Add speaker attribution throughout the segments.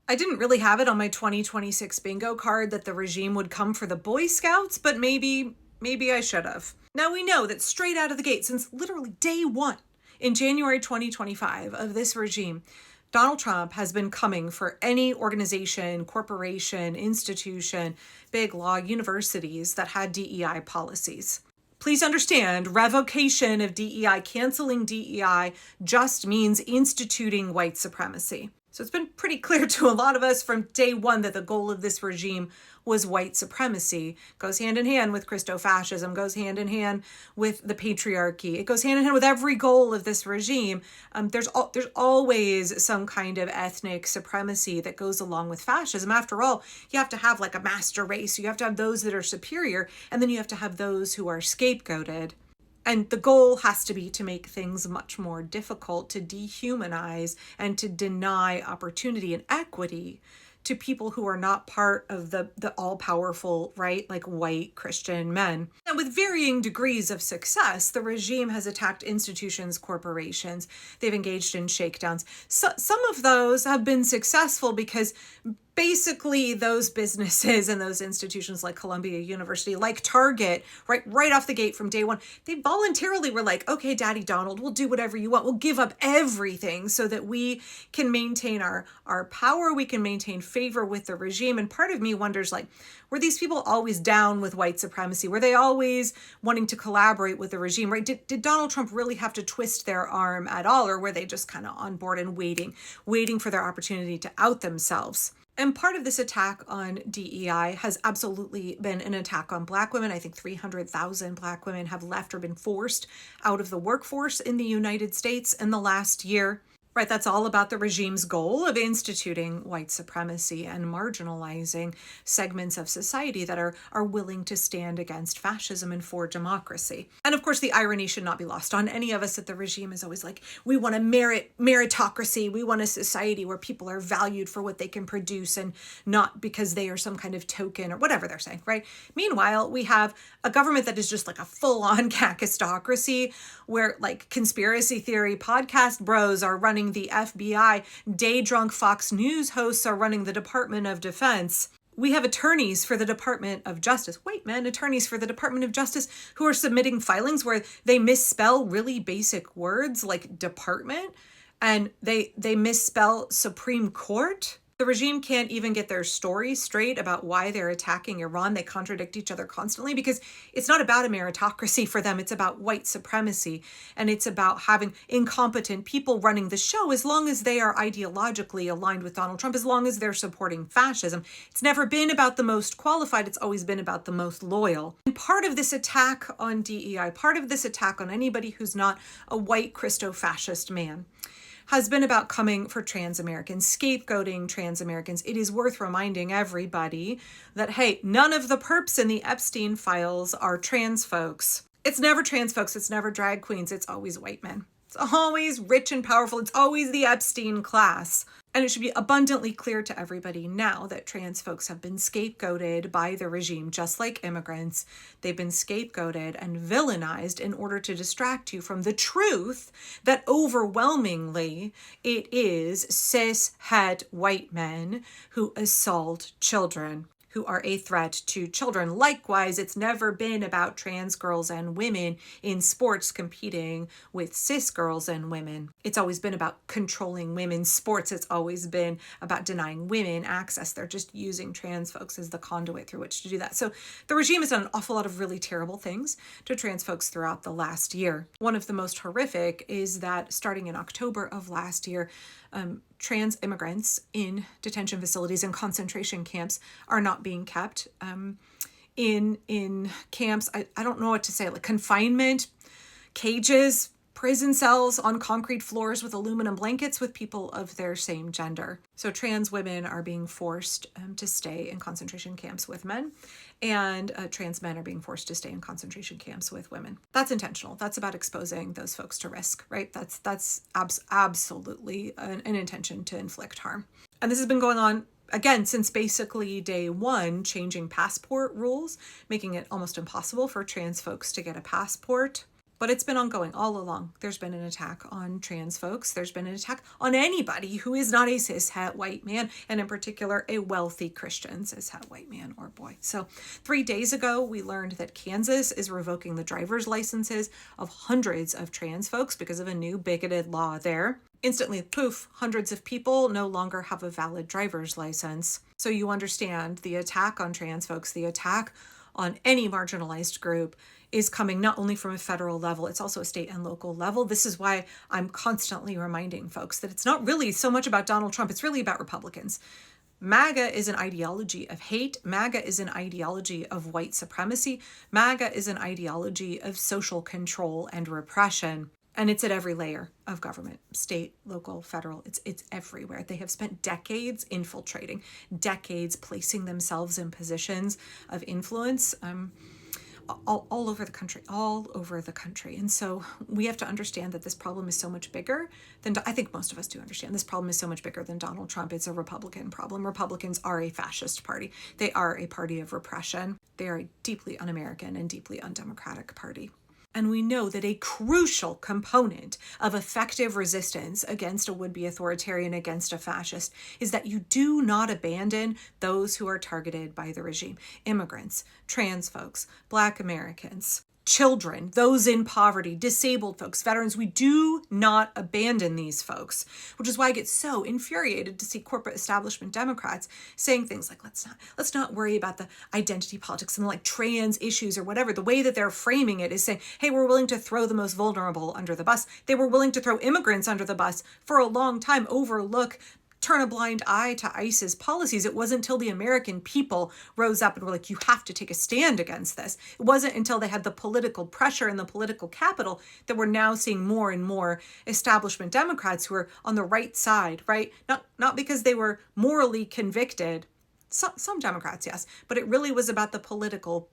Speaker 1: I didn't really have it on my 2026 bingo card that the regime would come for the Boy Scouts, but maybe I should have. Now we know that straight out of the gate, since literally day one in January 2025 of this regime, Donald Trump has been coming for any organization, corporation, institution, big law, universities that had DEI policies. Please understand, revocation of DEI, canceling DEI, just means instituting white supremacy. So it's been pretty clear to a lot of us from day one that the goal of this regime was white supremacy. Goes hand in hand with Christo-fascism, goes hand in hand with the patriarchy. It goes hand in hand with every goal of this regime. There's always some kind of ethnic supremacy that goes along with fascism. After all, you have to have like a master race. You have to have those that are superior, and then you have to have those who are scapegoated. And the goal has to be to make things much more difficult, to dehumanize and to deny opportunity and equity to people who are not part of the all-powerful, right, like white Christian men. And with varying degrees of success, the regime has attacked institutions, corporations. They've engaged in shakedowns. So, some of those have been successful because basically those businesses and those institutions like Columbia University, like Target, right off the gate from day one, they voluntarily were like, okay, Daddy Donald, we'll do whatever you want. We'll give up everything so that we can maintain our power. We can maintain favor with the regime. And part of me wonders, like, were these people always down with white supremacy? Were they always wanting to collaborate with the regime, right? Did Donald Trump really have to twist their arm at all? Or were they just kind of on board and waiting for their opportunity to out themselves? And part of this attack on DEI has absolutely been an attack on Black women. I think 300,000 Black women have left or been forced out of the workforce in the United States in the last year. Right, that's all about the regime's goal of instituting white supremacy and marginalizing segments of society that are willing to stand against fascism and for democracy. And of course, the irony should not be lost on any of us that the regime is always like, we want a meritocracy. We want a society where people are valued for what they can produce and not because they are some kind of token or whatever they're saying, right? Meanwhile, we have a government that is just like a full-on kakistocracy where like conspiracy theory podcast bros are running the FBI, day drunk Fox News hosts are running the Department of Defense. We have attorneys for the Department of Justice. Attorneys for the Department of Justice who are submitting filings where they misspell really basic words like department and they misspell Supreme Court. The regime can't even get their story straight about why they're attacking Iran. They contradict each other constantly because it's not about a meritocracy for them. It's about white supremacy. And it's about having incompetent people running the show as long as they are ideologically aligned with Donald Trump, as long as they're supporting fascism. It's never been about the most qualified. It's always been about the most loyal. And part of this attack on DEI, part of this attack on anybody who's not a white Christo-fascist man, has been about coming for trans Americans, scapegoating trans Americans. It is worth reminding everybody that, hey, none of the perps in the Epstein files are trans folks. It's never trans folks. It's never drag queens. It's always white men. It's always rich and powerful. It's always the Epstein class. And it should be abundantly clear to everybody now that trans folks have been scapegoated by the regime, just like immigrants. They've been scapegoated and villainized in order to distract you from the truth that overwhelmingly it is cis het white men who assault children, who are a threat to children. Likewise, it's never been about trans girls and women in sports competing with cis girls and women. It's always been about controlling women's sports. It's always been about denying women access. They're just using trans folks as the conduit through which to do that. So the regime has done an awful lot of really terrible things to trans folks throughout the last year. One of the most horrific is that starting in October of last year, trans immigrants in detention facilities and concentration camps are not being kept in camps. I don't know what to say, like confinement, cages, prison cells on concrete floors with aluminum blankets with people of their same gender. So trans women are being forced to stay in concentration camps with men, and trans men are being forced to stay in concentration camps with women. That's intentional. That's about exposing those folks to risk, right? That's absolutely an intention to inflict harm. And this has been going on again, since basically day one, changing passport rules, making it almost impossible for trans folks to get a passport. But it's been ongoing all along. There's been an attack on trans folks. There's been an attack on anybody who is not a cis-het white man, and in particular, a wealthy Christian cis-het white man or boy. So 3 days ago, we learned that Kansas is revoking the driver's licenses of hundreds of trans folks because of a new bigoted law there. Instantly, poof, hundreds of people no longer have a valid driver's license. So you understand the attack on trans folks, the attack on any marginalized group is coming not only from a federal level, it's also a state and local level. This is why I'm constantly reminding folks that it's not really so much about Donald Trump, it's really about Republicans. MAGA is an ideology of hate. MAGA is an ideology of white supremacy. MAGA is an ideology of social control and repression. And it's at every layer of government, state, local, federal. It's everywhere. They have spent decades infiltrating, decades placing themselves in positions of influence all over the country, all over the country. And so we have to understand that this problem is so much bigger than, I think most of us do understand, this problem is so much bigger than Donald Trump. It's a Republican problem. Republicans are a fascist party. They are a party of repression. They are a deeply un-American and deeply undemocratic party. And we know that a crucial component of effective resistance against a would-be authoritarian, against a fascist, is that you do not abandon those who are targeted by the regime. Immigrants, trans folks, Black Americans, children, those in poverty, disabled folks, veterans. We do not abandon these folks, which is why I get so infuriated to see corporate establishment Democrats saying things like, let's not worry about the identity politics and like trans issues or whatever. The way that they're framing it is saying, hey, we're willing to throw the most vulnerable under the bus. They were willing to throw immigrants under the bus for a long time, turn a blind eye to ICE's policies. It wasn't until the American people rose up and were like, you have to take a stand against this. It wasn't until they had the political pressure and the political capital that we're now seeing more and more establishment Democrats who are on the right side, right? Not because they were morally convicted. Some Democrats, yes, but it really was about the political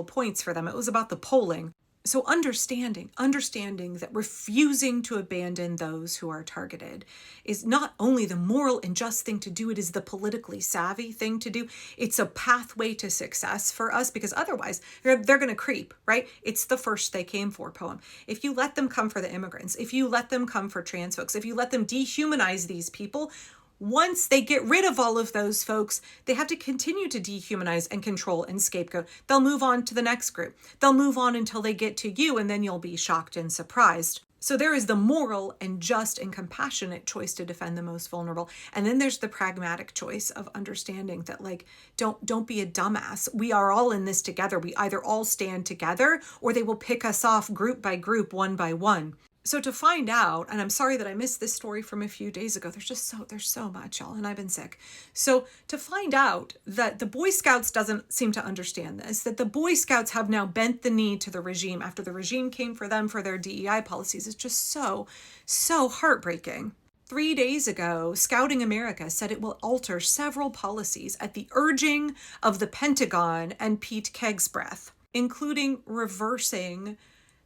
Speaker 1: points for them. It was about the polling. So understanding that refusing to abandon those who are targeted is not only the moral and just thing to do, it is the politically savvy thing to do. It's a pathway to success for us, because otherwise they're going to creep, right? It's the first they came for poem. If you let them come for the immigrants, if you let them come for trans folks, if you let them dehumanize these people, once they get rid of all of those folks, they have to continue to dehumanize and control and scapegoat. They'll move on to the next group. They'll move on until they get to you, and then you'll be shocked and surprised. So there is the moral and just and compassionate choice to defend the most vulnerable. And then there's the pragmatic choice of understanding that, like, don't be a dumbass. We are all in this together. We either all stand together or they will pick us off group by group, one by one. So to find out, and I'm sorry that I missed this story from a few days ago, there's so much, y'all, and I've been sick. So to find out that the Boy Scouts doesn't seem to understand this, that the Boy Scouts have now bent the knee to the regime after the regime came for them for their DEI policies is just so heartbreaking. 3 days ago, Scouting America said it will alter several policies at the urging of the Pentagon and Pete Kegsbreath, including reversing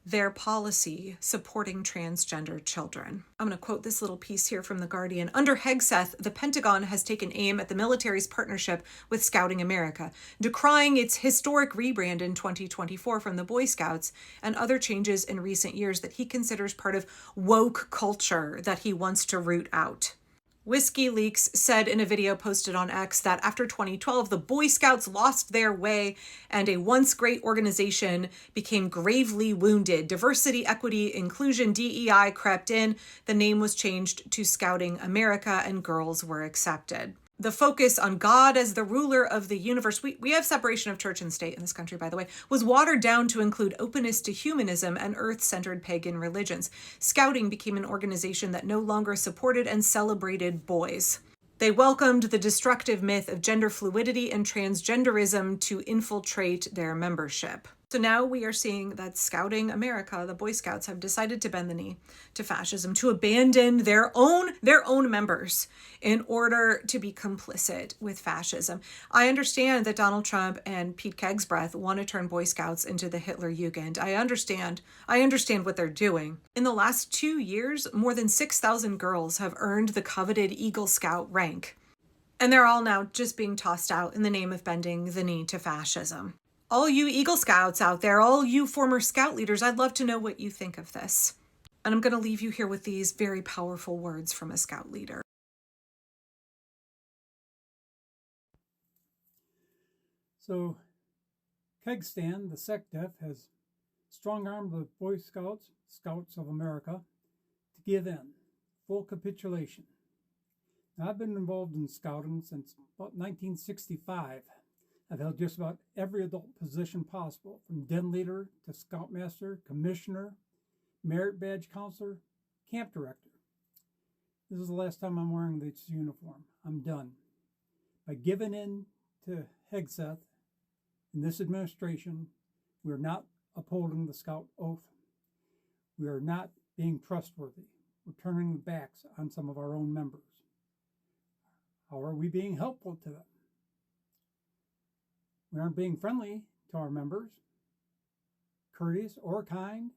Speaker 1: their policy supporting transgender children. I'm going to quote this little piece here from The Guardian. Under Hegseth, the Pentagon has taken aim at the military's partnership with Scouting America, decrying its historic rebrand in 2024 from the Boy Scouts and other changes in recent years that he considers part of woke culture that he wants to root out. Whiskey Leaks said in a video posted on X that after 2012, the Boy Scouts lost their way and a once great organization became gravely wounded. Diversity, equity, inclusion, DEI crept in. The name was changed to Scouting America and girls were accepted. The focus on God as the ruler of the universe, we have separation of church and state in this country, by the way, was watered down to include openness to humanism and earth-centered pagan religions. Scouting became an organization that no longer supported and celebrated boys. They welcomed the destructive myth of gender fluidity and transgenderism to infiltrate their membership. So now we are seeing that Scouting America, the Boy Scouts, have decided to bend the knee to fascism, to abandon their own members in order to be complicit with fascism. I understand that Donald Trump and Pete Kegsbreath want to turn Boy Scouts into the Hitler Jugend. I understand what they're doing. In the last 2 years, more than 6,000 girls have earned the coveted Eagle Scout rank. And they're all now just being tossed out in the name of bending the knee to fascism. All you Eagle Scouts out there, all you former Scout leaders, I'd love to know what you think of this. And I'm going to leave you here with these very powerful words from a Scout leader.
Speaker 2: So, Kegstan, the SecDef, has strong-armed the Boy Scouts, Scouts of America, to give in, full capitulation. Now, I've been involved in Scouting since about 1965. I've held just about every adult position possible, from den leader to scoutmaster, commissioner, merit badge counselor, camp director. This is the last time I'm wearing this uniform. I'm done. By giving in to Hegseth in this administration, we are not upholding the Scout oath. We are not being trustworthy. We're turning the backs on some of our own members. How are we being helpful to them? We aren't being friendly to our members, courteous or kind,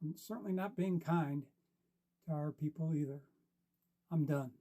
Speaker 2: and certainly not being kind to our people either. I'm done.